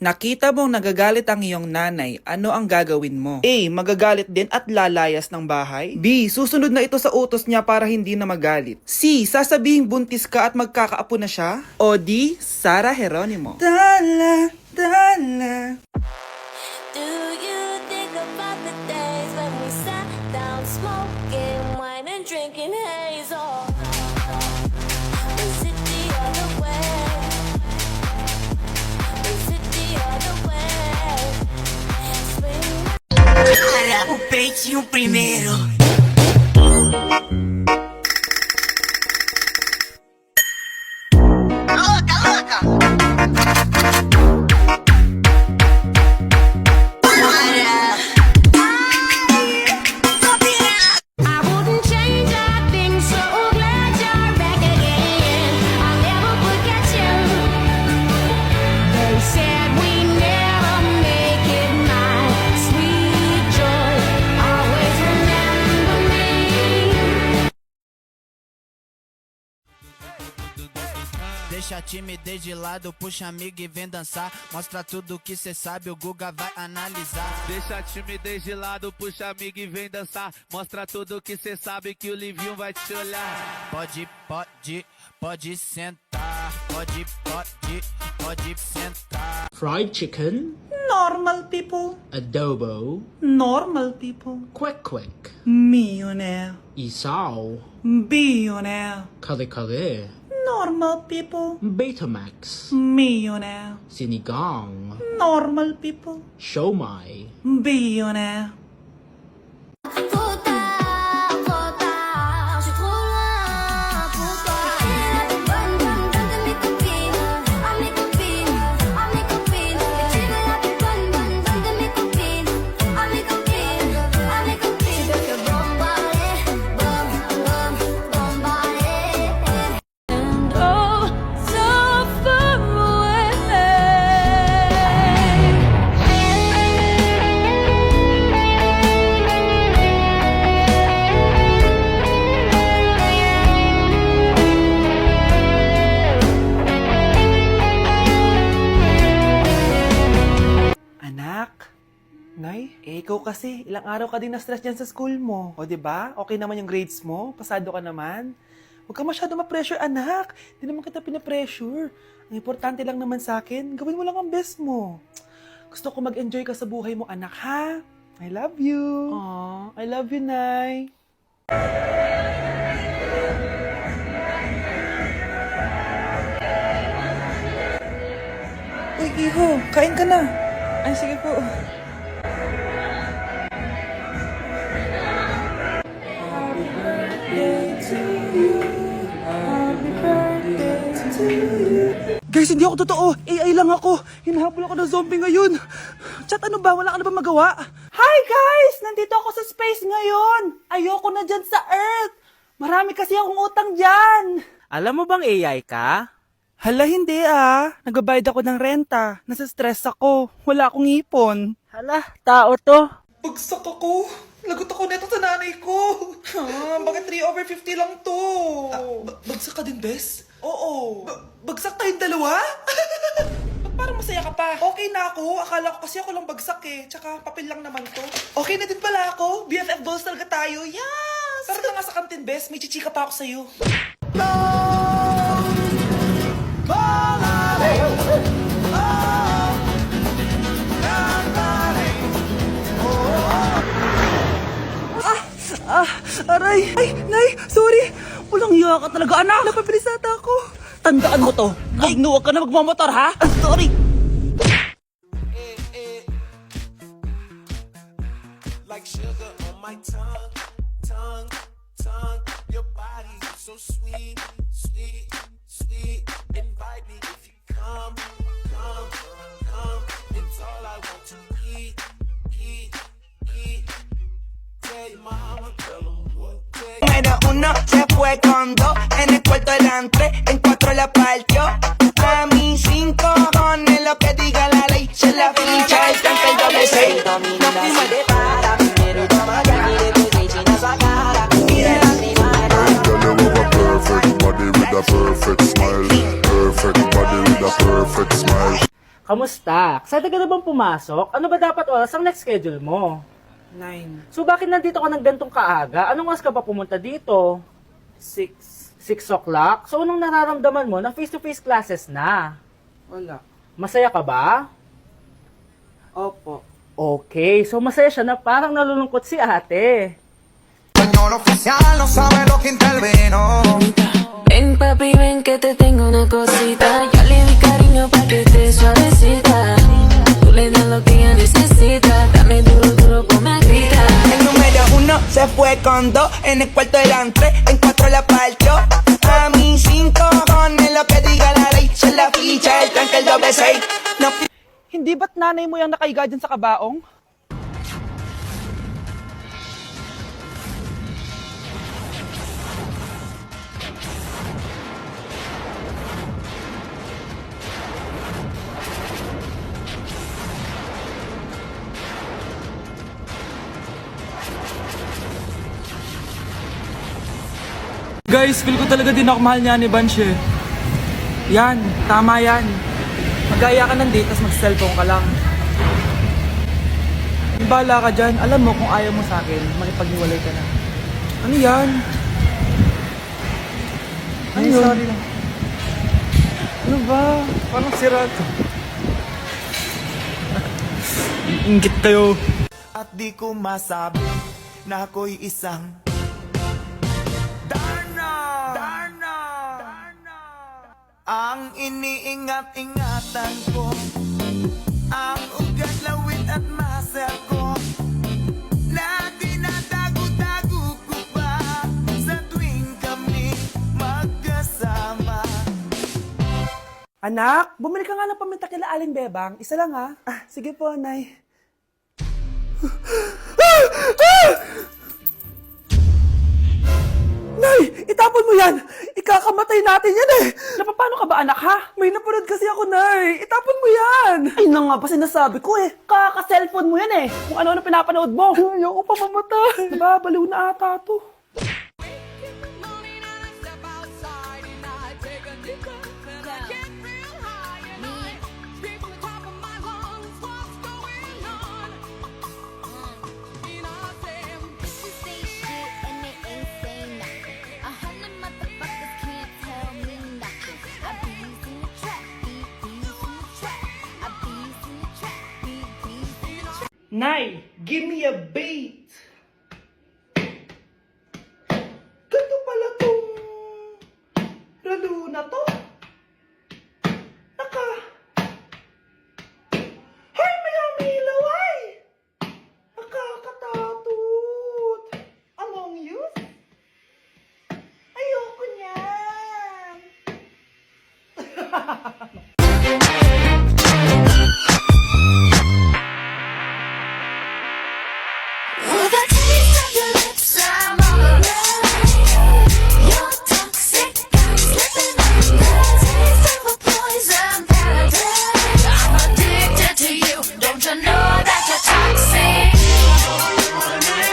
Nakita mong nagagalit ang iyong nanay, ano ang gagawin mo? A. Magagalit din at lalayas ng bahay. B. Susunod na ito sa utos niya para hindi na magalit. C. Sasabihing buntis ka at magkakaapo na siya. O D. Sara Geronimo. Dala, dala. Do you think about the days when we sat down smoking wine and drinking haze? Or is it the other way? Is it the other way? Swing Para o preço primeiro. Louca, louca. I wouldn't change a thing, so glad you're back again. I'll never forget you. They said we never make it, my sweet joy. Always remember me. Deixa a timidez de lado, puxa amigo e vem dançar. Mostra tudo que cê sabe, o Guga vai analisar. Deixa a timidez de lado, puxa amigo e vem dançar. Mostra tudo que cê sabe que o Livinho vai te olhar. Pode sentar. Pode sentar. Fried chicken, Normal people. adobo, Normal people. quick quick, Millionaire. isaw, Billionaire. kare kare, Normal people. Betamax, Millionaire. sinigang, Normal people. siomai, Billionaire. Trop tard, je suis trop loin pour toi. Bonne de mes copines, à mes copines, à mes copines. Tu veux la plus bonne de mes copines, à mes copines, à mes copines. Tu veux que bombarder, bombarder. And oh, so far away. Anak, Nay, ikaw kasi, ilang araw ka din na-stress dyan sa school mo. O, di ba? Okay naman yung grades mo? Pasado ka naman? Huwag ka masyado ma-pressure, anak. Di naman kita pina-pressure. Ang importante lang naman sa akin, gawin mo lang ang best mo. Gusto ko mag-enjoy ka sa buhay mo, anak, ha? I love you. Aw, I love you, Nay. Uy, Iho, kain ka na. Ay, sige po. Happy birthday to you. Happy birthday to you. Guys, hindi ako totoo. AI lang ako. Hinahabol ako ng zombie ngayon. Chat, ano ba? Wala ka na ba magawa? Hi guys! Nandito ako sa space ngayon. Ayoko na dyan sa Earth. Marami kasi akong utang dyan. Alam mo bang AI ka? Hala, hindi ah. Nagbabayad ako ng renta. Nasa-stress ako. Wala akong ipon. Hala, tao to. Bagsak ako. Lagot ako neto sa nanay ko. Bakit 3/50 lang to? Bagsak ka din, Bes? Oo. Bagsak tayong dalawa? Ba't parang masaya ka pa? Okay na ako. Akala ko kasi ako lang bagsak eh. Tsaka papel lang naman to. Okay na din pala ako. BFF goals talaga tayo. Yes! Tara na nga sa kantin, Bes. May chichika pa ako sa'yo. Aray! Ay, Nay! Sorry! Walang iya ka talaga, anak! Napabilisata ako! Tandaan mo to. Huwag ka na magmamotor, ha? Sorry! Like sugar on my tongue, tongue, tongue. Your body so sweet, sweet, sweet. Invite me if you come, come, come. It's all I want to eat, eat, eat. Tell your mama, tell them what. Número uno se fue con dos. En el cuarto delante, en cuatro la partió. A mí 5 cojones lo que diga la ley. Se la pincha el tanque el doble 6. Nos fuimos de para. Primero toma ya y después se echa esa cara. Mira la primera. Girl, you have a perfect body with a perfect smile. Perfect body with a perfect smile. Kamusta? Excited ka na bang pumasok? Ano ba dapat oras ang next schedule mo? 9, So bakit nandito ka ng gantong kaaga? Anong oras ka pa pumunta dito? 6, 6 o'clock? So anong nararamdaman mo na face-to-face classes na? wala. Masaya ka ba? Opo. Okay, so masaya siya na parang nalulungkot si ate. Español oficial no sabe lo que intervino. Ven papi, ven que te tengo una cosita. Ya le di cariño pa' que esté suavecita. Tú le das lo que ella necesita. Dame duro, duro, ponme a gritar. El número 1 se fue con 2. En el cuarto eran 3, en 4 la partió. A mí 5 cojones lo que diga la ley. Se la ficha, el tanque, el doble 6. No. Hindi ba't nanay mo yung nakaiga dyan sa kabaong? Guys, feel ko talaga din ako mahal niya ni Banshee. Yan, tama yan. Magaya ka ng date, tapos mag-cellphone ka lang. Bala ka dyan. Alam mo kung ayaw mo sa akin, makipag-iwalay ka na. Ano yan? Ano yun? Sorry lang. Ano ba? Parang sira to. Ingit kayo. At di ko masabi na ako'y isang Darna ang iniingat-ingatan ko, ang ugat, lawit at muscle ko, na dinadago-dago ko pa sa tuwing kami magkasama. Anak, bumili ka nga ng paminta kila Aling Bebang. Isa lang ha. Ah, sige po, Nay. Nay, itapon mo yan! Ikakamatay natin yan eh! Napapano ka ba anak ha? May napanood kasi ako, Nay! Itapon mo yan! Ay na nga ba sinasabi ko eh! Kaka-cellphone mo yan eh! Kung ano-ano pinapanood mo! Ayoko pa mamatay! Nababaliw na ata to. Say shit and they ain't say nothing. 100 motherfuckers can't tell me nothing. I bees in the trap, bees in the trap. I bees in the trap, bees in the trap. Nay, give me a bait! Ganito pala tong lalo na to. Hoy, may umilaw ay! Nakakatakot. Among Us? Ayoko niyan. With a taste of your lips, I'm alright. You're toxic, I'm slipping under. Taste of a poison paradise. I'm addicted to you. Don't you know that you're toxic? And I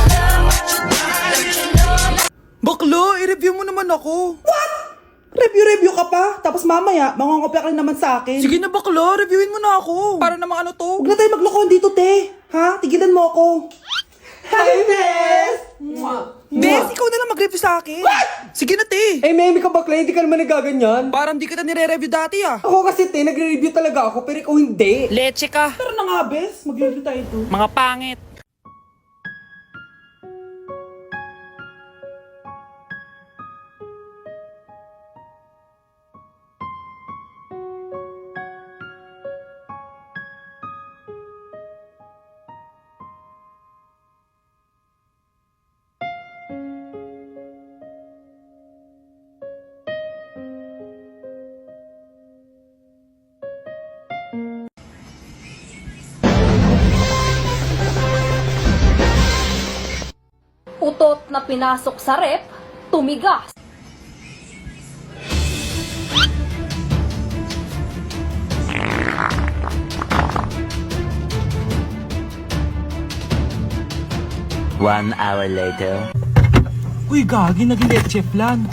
love what you do. Don't you know? Baklo, i-review mo naman ako. What? Review ka pa? Tapos mamaya, mangongopya ka naman sa akin. Sige na baklo, reviewin mo na ako. Para namang ano to? Huwag na tayo maglokohan dito, te. Ha? Tigilan mo ako. Hi, Bes! Bes, ikaw na lang mag-review sa akin. What? Sige na, te. Eh, may ka bakla, hindi ka naman nagaganyan. Parang di kita nire-review dati, ah. Ako kasi, te, nagre-review talaga ako, pero ikaw hindi. Leche ka! Pero na nga, Bes. Mag-review tayo to. Mga pangit! Utot na pinasok sa rep, tumigas. One hour later. Uy, gagi, naging leche flan.